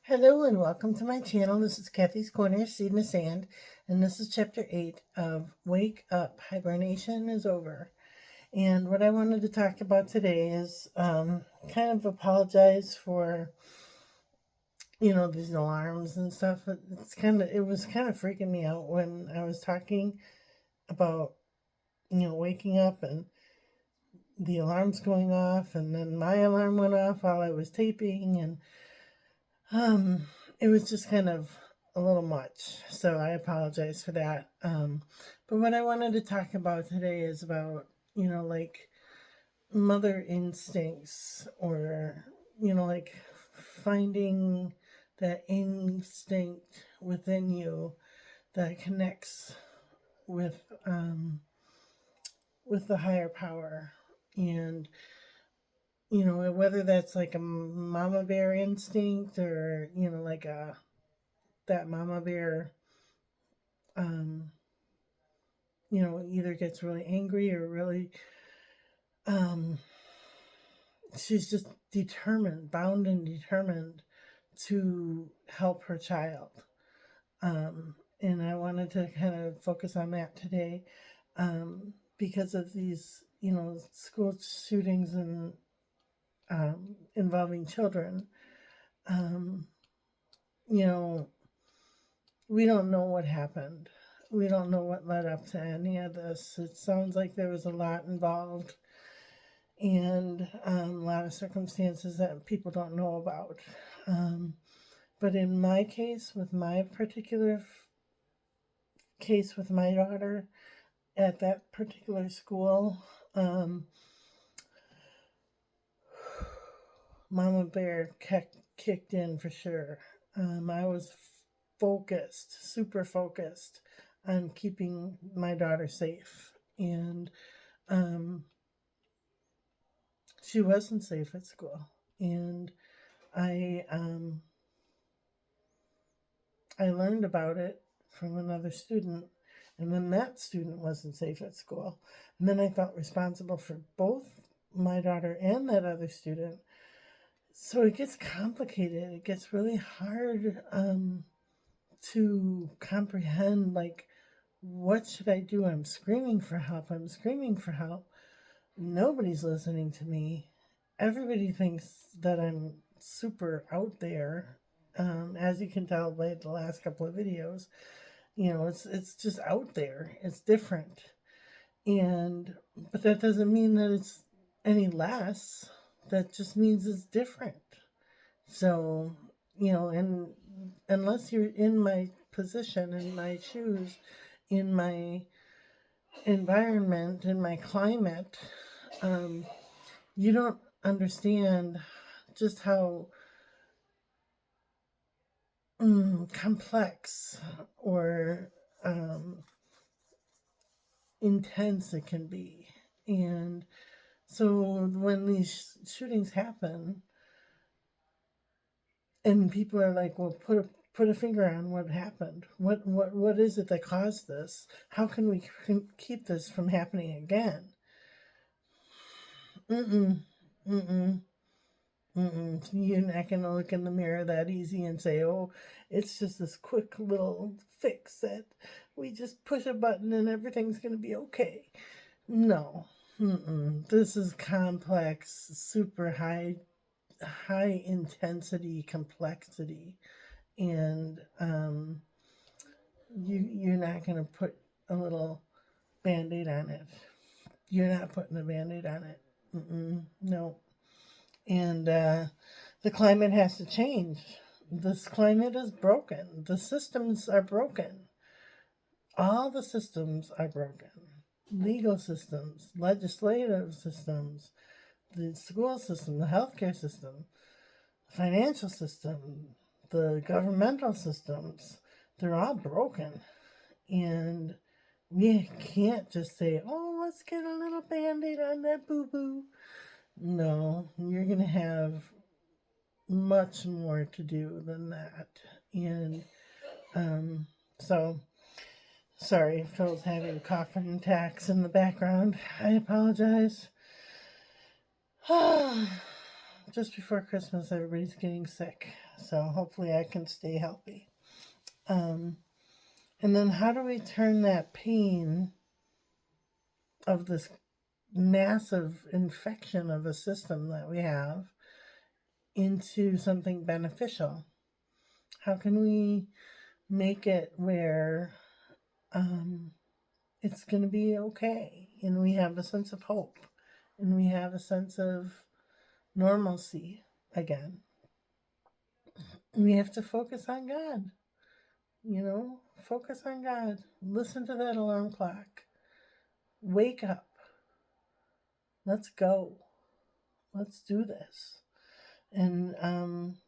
Hello and welcome to my channel. This is Kathy's Corner, Seed in the Sand, and this is chapter 8 of Wake Up, Hibernation is Over. And what I wanted to talk about today is kind of apologize for, these alarms and stuff. It was kind of freaking me out when I was talking about, waking up and the alarms going off, and then my alarm went off while I was taping, and it was just kind of a little much, so I apologize for that. But what I wanted to talk about today is about, like mother instincts, or, like finding that instinct within you that connects with, with the higher power. And whether that's like a mama bear instinct, or like that mama bear um either gets really angry or really um she's just determined, bound and determined to help her child. And I wanted to kind of focus on that today, because of these school shootings and involving children. um you know we don't know what happened. We don't know what led up to any of this. It sounds like there was a lot involved, and a lot of circumstances that people don't know about. But in my case, with my particular case with my daughter at that particular school, Mama Bear kicked in for sure. I was focused, super focused on keeping my daughter safe. And she wasn't safe at school. And I I learned about it from another student, and then that student wasn't safe at school. And then I felt responsible for both my daughter and that other student. So it gets complicated. It gets really hard to comprehend, like, what should I do? I'm screaming for help. I'm screaming for help. Nobody's listening to me. Everybody thinks that I'm super out there. As you can tell by the last couple of videos, it's just out there. It's different. But that doesn't mean that it's any less. That just means it's different. So, and unless you're in my position, in my shoes, in my environment, in my climate, you don't understand just how complex or intense it can be. And so when these shootings happen, and people are like, well, put a finger on what happened. What is it that caused this? How can we keep this from happening again? Mm-mm, mm-mm, mm-mm. You're not gonna look in the mirror that easy and say, oh, it's just this quick little fix that we just push a button and everything's gonna be okay. No. This is complex, super high intensity complexity. And you're not going to put a little band-aid on it. You're not putting a band-aid on it. No. And the climate has to change. This climate is broken. The systems are broken. All the systems are broken. Legal systems, legislative systems, the school system, the healthcare system, the financial system, the governmental systems, they're all broken. And we can't just say, oh, let's get a little band-aid on that boo-boo. No, you're going to have much more to do than that. And so, sorry, Phil's having coughing attacks in the background. I apologize. Just before Christmas, everybody's getting sick. So hopefully I can stay healthy. And then how do we turn that pain of this massive infection of a system that we have into something beneficial? How can we make it where it's going to be okay and we have a sense of hope and we have a sense of normalcy again? We have to focus on God. Focus on God. Listen to that alarm clock. Wake up. Let's go. Let's do this. And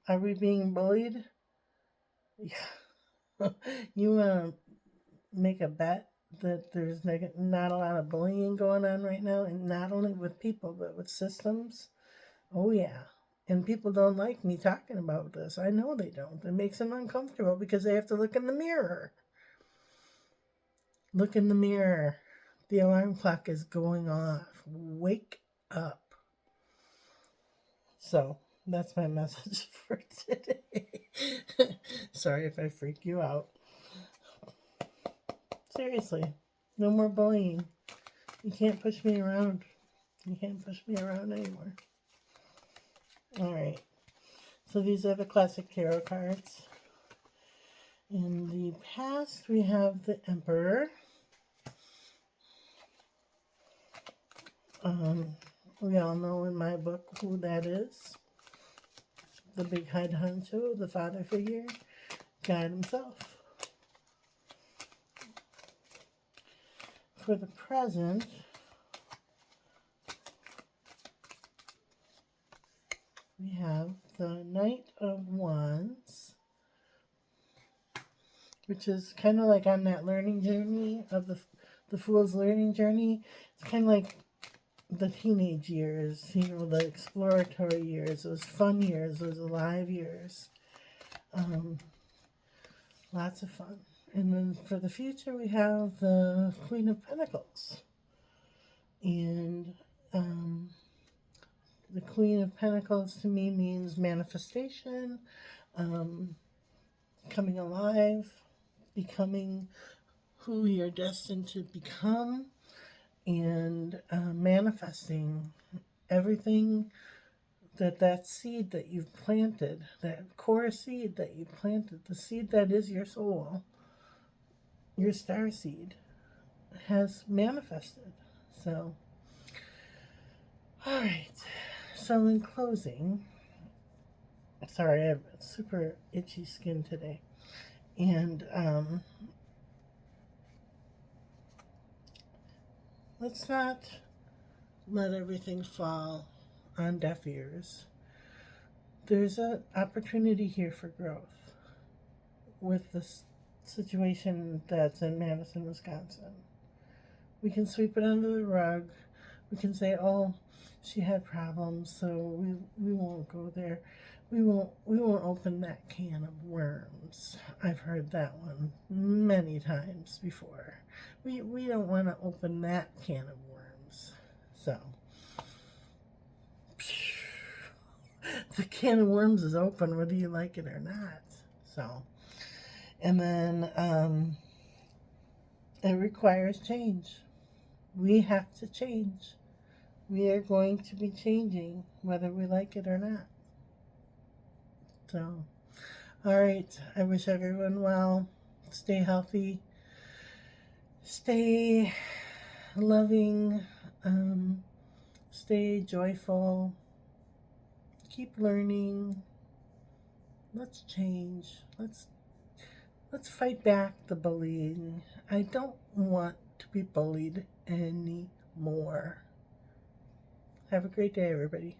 are we being bullied? Yeah. You want to make a bet that there's not a lot of bullying going on right now, and not only with people, but with systems? Oh, yeah. And people don't like me talking about this. I know they don't. It makes them uncomfortable because they have to look in the mirror. Look in the mirror. The alarm clock is going off. Wake up. So that's my message for today. Sorry if I freak you out. Seriously, no more bullying. You can't push me around. You can't push me around anymore. All right. So these are the classic tarot cards. In the past, we have the Emperor. We all know in my book who that is. The big head honcho, the father figure, God himself. For the present, we have the Knight of Wands, which is kind of like on that learning journey of the Fool's learning journey. It's kind of like the teenage years, the exploratory years, those fun years, those alive years. Lots of fun. And then for the future, we have the Queen of Pentacles. And the Queen of Pentacles to me means manifestation, coming alive, becoming who you're destined to become, and manifesting everything that seed that you've planted, that core seed that you planted, the seed that is your soul, your star seed, has manifested. So, all right. So in closing, sorry, I have super itchy skin today. And let's not let everything fall on deaf ears. There's an opportunity here for growth with this situation that's in Madison, Wisconsin. We can sweep it under the rug. We can say, oh, she had problems, so we won't go there. We won't open that can of worms. I've heard that one many times before. We don't want to open that can of worms. So the can of worms is open whether you like it or not. So, and then it requires change. We have to change. We are going to be changing whether we like it or not. So, all right. I wish everyone well. Stay healthy. Stay loving. Stay joyful. Keep learning. Let's change. Let's fight back the bullying. I don't want to be bullied anymore. Have a great day, everybody.